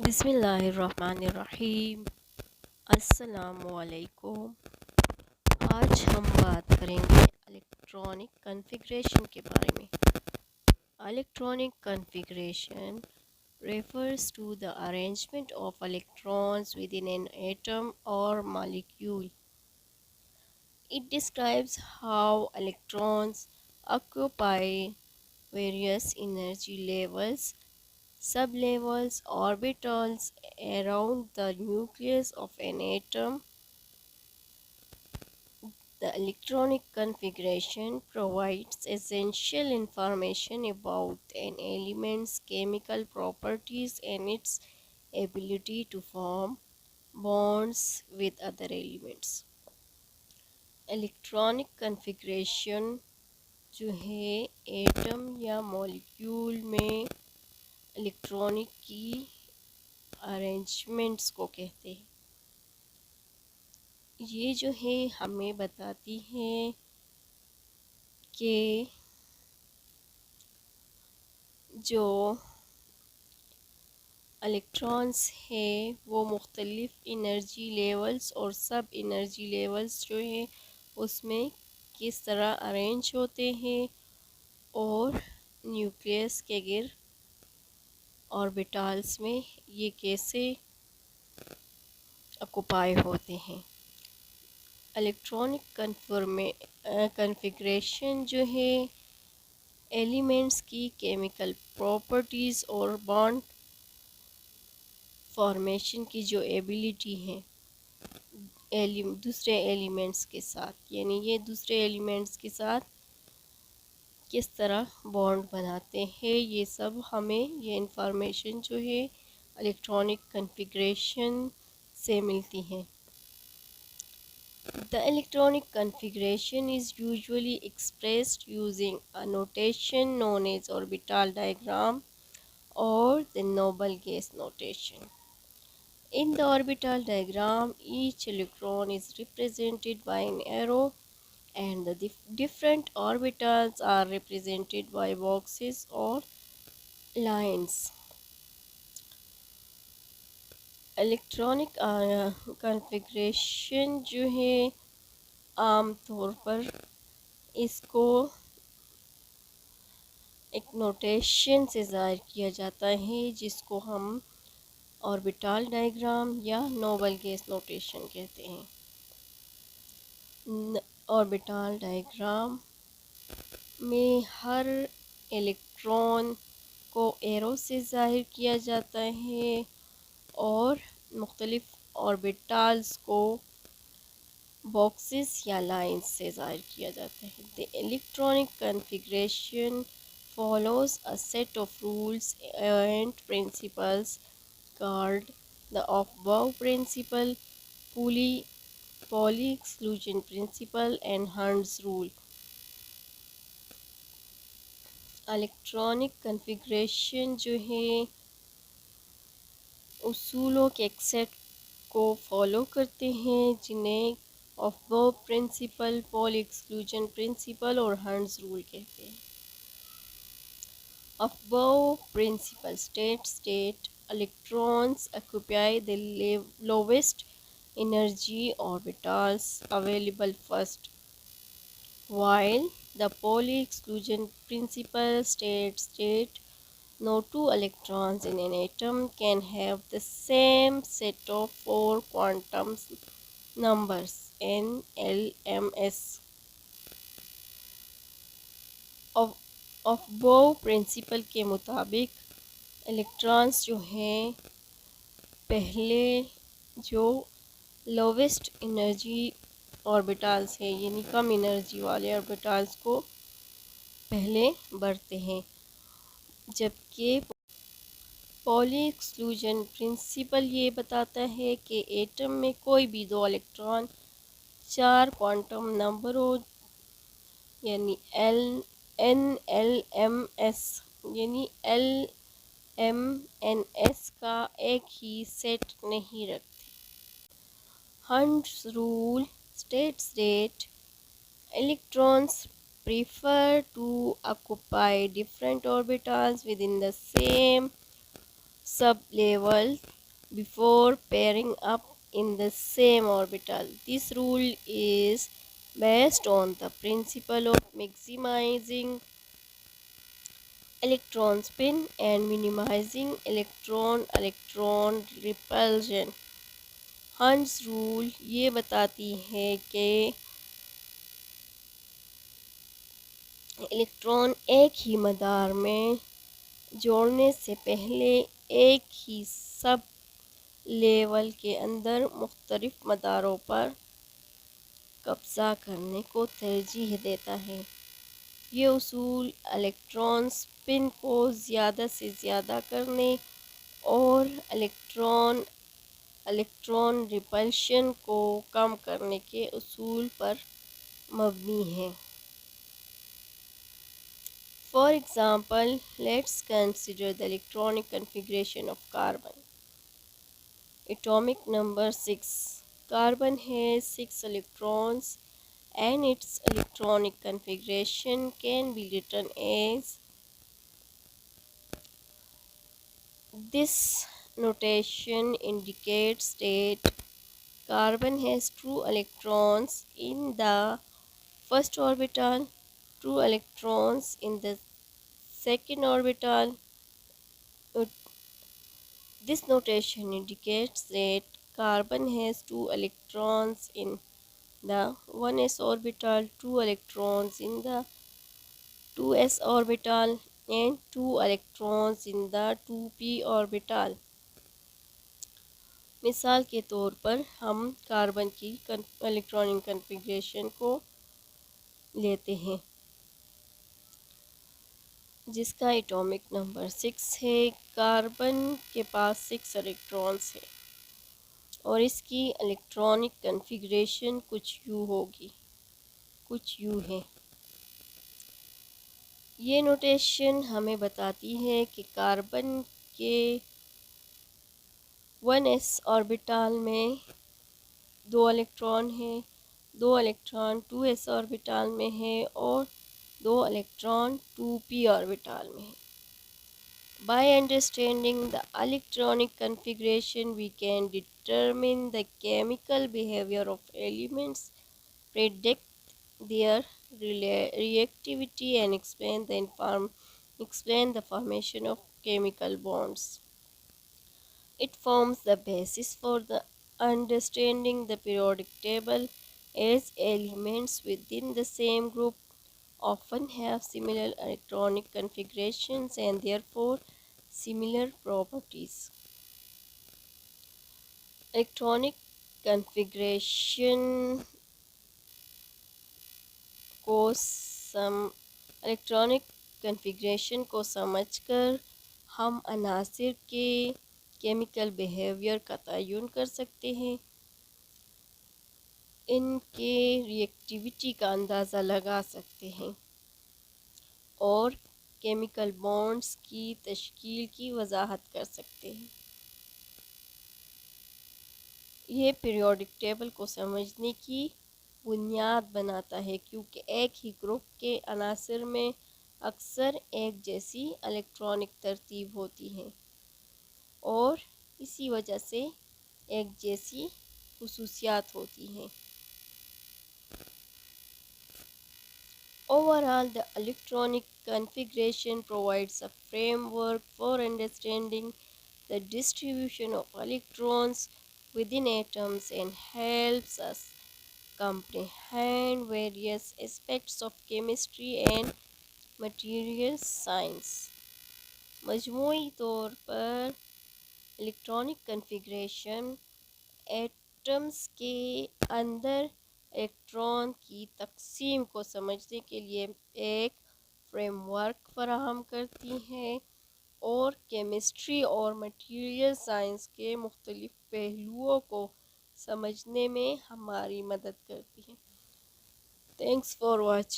बिस्मिल्लाहिर्रहमानिर्रहीम। अस्सलामुअलैकुम। आज हम बात करेंगे इलेक्ट्रॉनिक कॉन्फ़िगरेशन के बारे में। Electronic configuration refers to the arrangement of electrons within an atom or molecule. It describes how electrons occupy various energy levels, sublevels, orbitals around the nucleus of an atom. The electronic configuration provides essential information about an element's chemical properties and its ability to form bonds with other elements. Electronic configuration जो है atom या molecule में electronic की arrangements को कहते हैं। ये जो है हमें बताती है कि जो इलेक्ट्रॉन्स है वो मुख्तलिफ़ एनर्जी लेवल्स और सब एनर्जी लेवल्स जो है उसमें किस तरह अरेंज होते हैं और न्यूक्लियस के गिर ऑर्बिटल्स में ये कैसे ऑक्युपाई होते हैं। इलेक्ट्रॉनिक कॉन्फ़िगरेशन जो है एलिमेंट्स की केमिकल प्रॉपर्टीज़ और बॉन्ड फॉर्मेशन की जो एबिलिटी है दूसरे एलिमेंट्स के साथ, यानी ये दूसरे एलिमेंट्स के साथ किस तरह बॉन्ड बनाते हैं, ये सब हमें ये इंफॉर्मेशन जो है इलेक्ट्रॉनिक कॉन्फ़िगरेशन से मिलती है। The electronic configuration is usually expressed using a notation known as orbital diagram or the noble gas notation. In the orbital diagram, each electron is represented by an arrow and the different orbitals are represented by boxes or lines. Electronic configuration जो है आम तौर पर इसको एक notation से ज़ाहिर किया जाता है जिसको हम ऑर्बिटल डायग्राम या नोबल गैस नोटेशन कहते हैं। ऑर्बिटल डायग्राम में हर इलेक्ट्रॉन को एरो से ज़ाहिर किया जाता है और मुख्तलिफ़ ऑर्बिटल्स को बॉक्सेस या लाइंस से ज़ाहिर किया जाता है। The electronic configuration follows a set of rules and principles called the above principle, Pauli exclusion principle and Hund's rule. Electronic configuration जो है उसूलों के एक सेट को फॉलो करते हैं जिन्हें above principle, Pauli exclusion principle और हंड्स रूल कहते हैं। Above principle state electrons occupy the lowest energy orbitals available first, while the Pauli exclusion principle states no two electrons in an atom can have the same set of four quantum numbers n, l, m, s. Above principle के मुताबिक electrons जो हैं पहले जो lowest energy orbitals हैं यानी कम energy वाले orbitals को पहले बढ़ते हैं, जबकि पॉली एक्सक्लूजन प्रिंसिपल ये बताता है कि एटम में कोई भी दो इलेक्ट्रॉन चार क्वांटम नंबर हो यानी एन एल एम एस यानी एल एम एन एस का एक ही सेट नहीं रखते। Hund's rule states that electrons prefer to occupy different orbitals within the same sub-levels before pairing up in the same orbital. This rule is based on the principle of maximizing electron spin and minimizing electron-electron repulsion. हंस rule ये बताती है कि electron एक ही मदार में जोड़ने से पहले एक ही सब लेवल के अंदर मुख्तलिफ मदारों पर कब्ज़ा करने को तरजीह देता है। ये उसूल इलेक्ट्रॉन स्पिन को ज़्यादा से ज़्यादा करने और इलेक्ट्रॉन रिपल्शन को कम करने के उसूल पर मबनी है। For example, let's consider the electronic configuration of carbon. Atomic number 6. Carbon has 6 electrons and its electronic configuration can be written as this. Notation indicates that carbon has 2 electrons in the first orbital, 2 electrons in the second orbital. This notation indicates that carbon has 2 electrons in the 1s orbital, 2 electrons in the 2s orbital and 2 electrons in the 2p orbital. मिसाल के तौर पर हम carbon की electronic configuration को लेते हैं जिसका एटॉमिक नंबर 6 है। कार्बन के पास 6 इलेक्ट्रॉन्स हैं और इसकी इलेक्ट्रॉनिक कन्फिग्रेशन कुछ यूँ होगी, कुछ यूँ है। ये नोटेशन हमें बताती है कि कार्बन के 1s ऑर्बिटल में 2 इलेक्ट्रॉन हैं, 2 इलेक्ट्रॉन 2s ऑर्बिटल में है और 2 इलेक्ट्रॉन 2p ऑर्बिटल में है। By understanding the electronic configuration, we can determine the chemical behavior of elements, predict their reactivity, and explain the formation of chemical bonds. It forms the basis for the understanding the periodic table, as elements within the same group often have similar electronic configurations and therefore similar properties. Electronic configuration को electronic configuration को समझकर हम अनासिर के chemical behaviour का तयन कर सकते हैं, इनके रिएक्टिविटी का अंदाज़ा लगा सकते हैं और केमिकल बॉन्ड्स की तश्कील की वजाहत कर सकते हैं। ये पीरियोडिक टेबल को समझने की बुनियाद बनाता है क्योंकि एक ही ग्रुप के अनासिर में अक्सर एक जैसी इलेक्ट्रॉनिक तरतीब होती है और इसी वजह से एक जैसी खुसूसियात होती हैं। Overall, the electronic configuration provides a framework for understanding the distribution of electrons within atoms and helps us comprehend various aspects of chemistry and material science. मजमूई तौर पर इलेक्ट्रॉनिक कन्फिग्रेशन एटम्स के अंदर इलेक्ट्रॉन की तकसीम को समझने के लिए एक फ्रेमवर्क फराहम करती हैं और केमिस्ट्री और मटीरियल साइंस के मुख्तलिफ पहलुओं को समझने में हमारी मदद करती हैं। Thanks for watching.